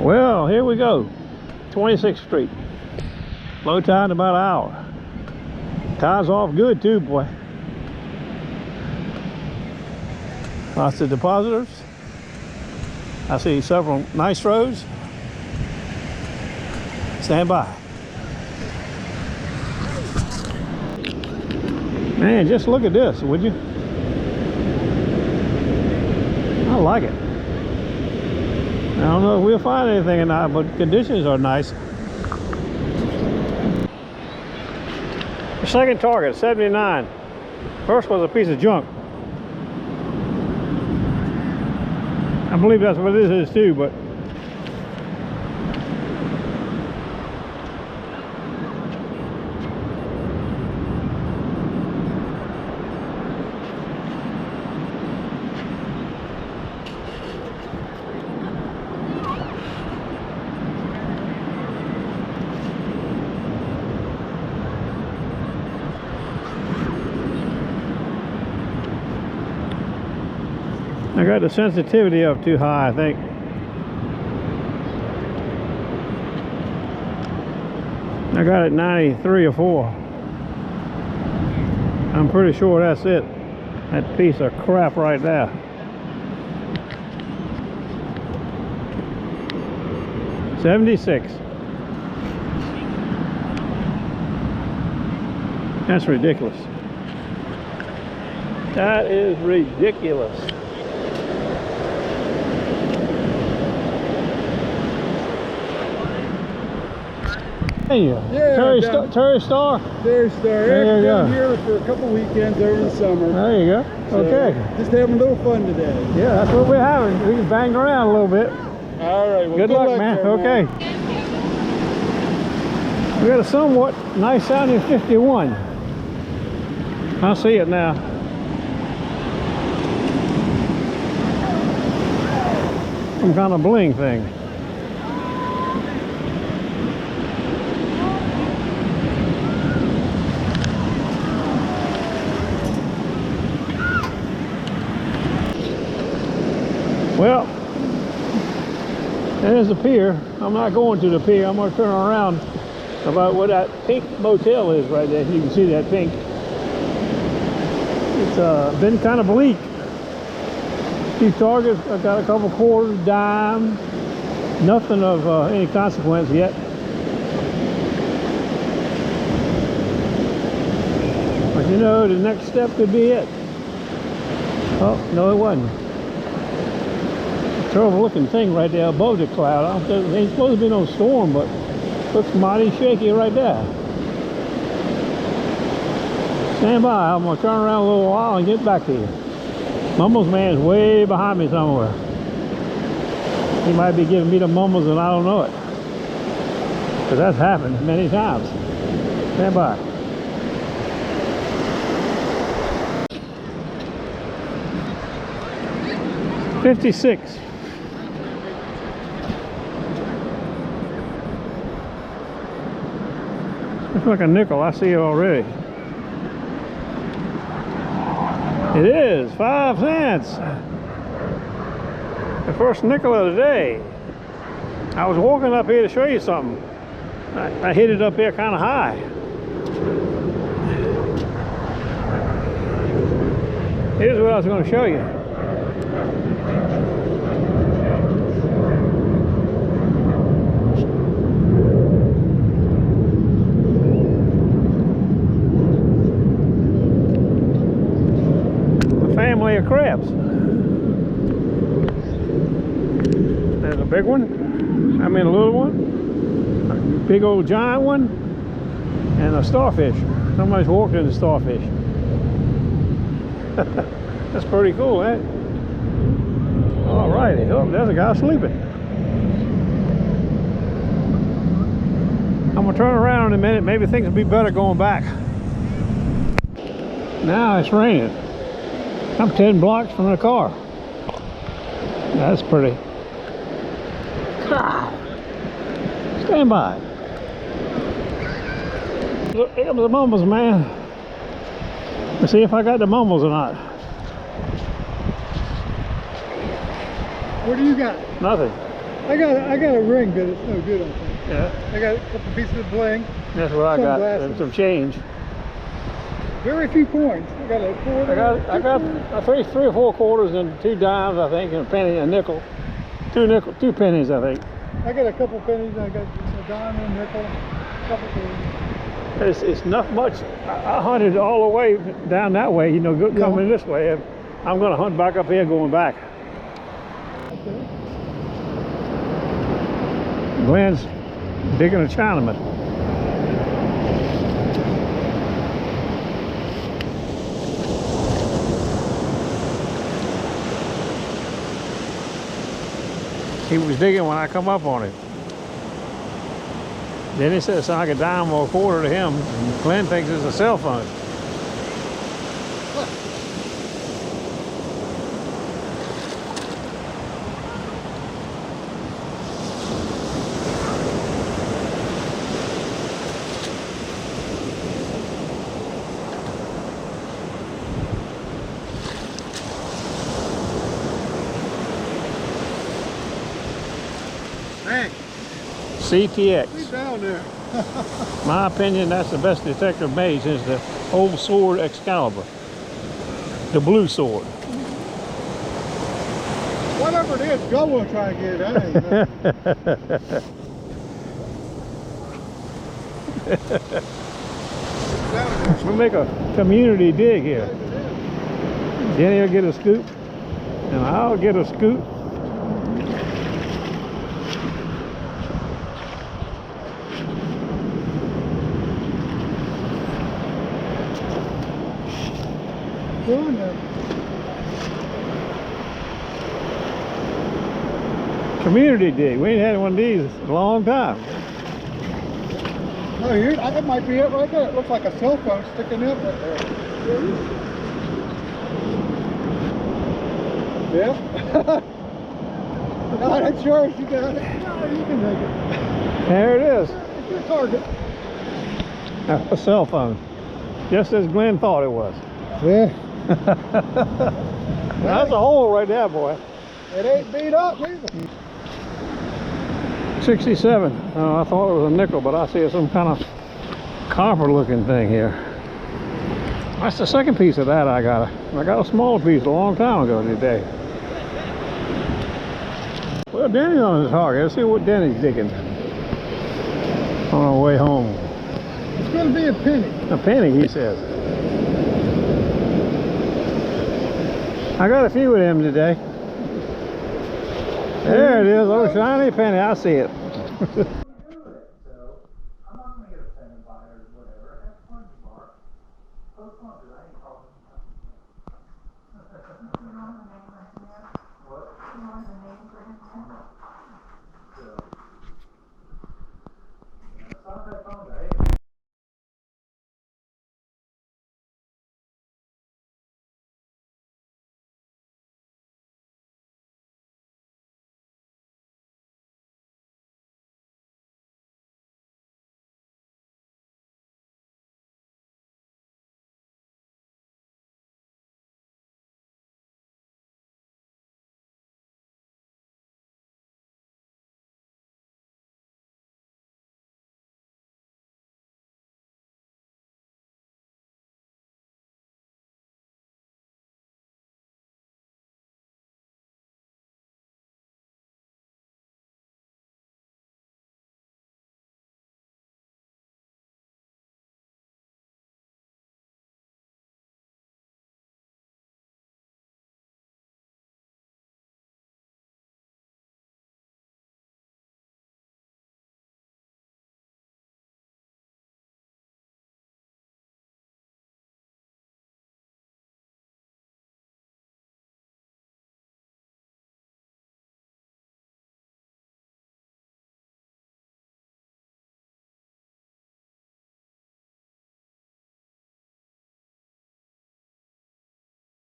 Well, here we go. 26th Street. Low tide in about an hour. Tide's off good too, boy. Lots of depositors. I see several nice roads. Stand by. Man, just look at this, would you? I like it. I don't know if we'll find anything or not, but conditions are nice. The second target, 79. First was a piece of junk. I believe that's what this is too, but I got the sensitivity up too high, I think. I got it 93 or 4. I'm pretty sure that's it. That piece of crap right there. $76. That's ridiculous. That is ridiculous. Hey, yeah, Terry Starr. Terry Starr. There you go. Been here for a couple weekends over the summer. There you go. So, okay. Just having a little fun today. Yeah, that's what we're having. We can bang around a little bit. All right. Well, good luck, man. there, okay. We got a somewhat nice sounding 51. I see it now. Some kind of bling thing. Well, there's the pier. I'm not going to the pier. I'm going to turn around about where that pink motel is right there. You can see that pink. It's been kind of bleak. Few targets. I got a couple quarters, dime. Nothing of any consequence yet. But you know, the next step could be it. Oh, no, it wasn't. Terrible looking thing right there above the cloud. I don't think there ain't supposed to be no storm, but looks mighty shaky right there. Stand by. I'm gonna turn around a little while and get back to you. Mumbles man's way behind me somewhere. He might be giving me the mumbles and I don't know it, because that's happened many times. Stand by. $56. Looks like a nickel. I see it already. It is 5 cents. The first nickel of the day. I was walking up here to show you something. I hit it up here kind of high. Here's what I was going to show you. Of crabs. There's a big one, I mean a little one, a big old giant one, and a starfish. Somebody's walked in the starfish. That's pretty cool, eh? All righty. Oh, there's a guy sleeping. I'm gonna turn around in a minute. Maybe things will be better going back. Now it's raining. I'm 10 blocks from the car. That's pretty. Stand by. Here comes the mumbles, man. Let's see if I got the mumbles or not. What do you got? Nothing. I got a ring, but it's no good, I think. Yeah. I got a couple pieces of bling. That's what I got. Sunglasses. And some change. Very few coins. I got a quarter. I got three or 4 quarters and 2 dimes, I think, and a penny, a nickel. 2 pennies, I think. I got a couple pennies. I got a dime and a nickel. A couple pennies. It's not much. I hunted all the way down that way, you know, coming this way. I'm going to hunt back up here going back. Okay. Glenn's digging a Chinaman. He was digging when I come up on him. Then he said it sounded like a dime or a quarter to him. And Glenn thinks it's a cell phone. Hey, CTX. we down there. My opinion, that's the best detector made since the old sword Excalibur. The blue sword. Whatever it is, Joe will try to get it. We'll make a community dig here. Denny will get a scoop, and I'll get a scoop. Doing that. Community dig. We ain't had one of these in a long time. Oh, here, that might be it right there. It looks like a cell phone sticking up right there. Yeah. No, that's yours. You got it. No, you can make it. There it is. It's your target. That's a cell phone. Just as Glenn thought it was. Yeah. That's a hole right there, boy. It ain't beat up either. 67. Oh, I thought it was a nickel, but I see some kind of copper looking thing here. That's the second piece of that I got. I got a smaller piece a long time ago today. Well, Denny's on his hog. Let's see what Denny's digging on our way home. It's going to be a penny. A penny, he says. I got a few of them today. There it is, oh shiny penny, I see it.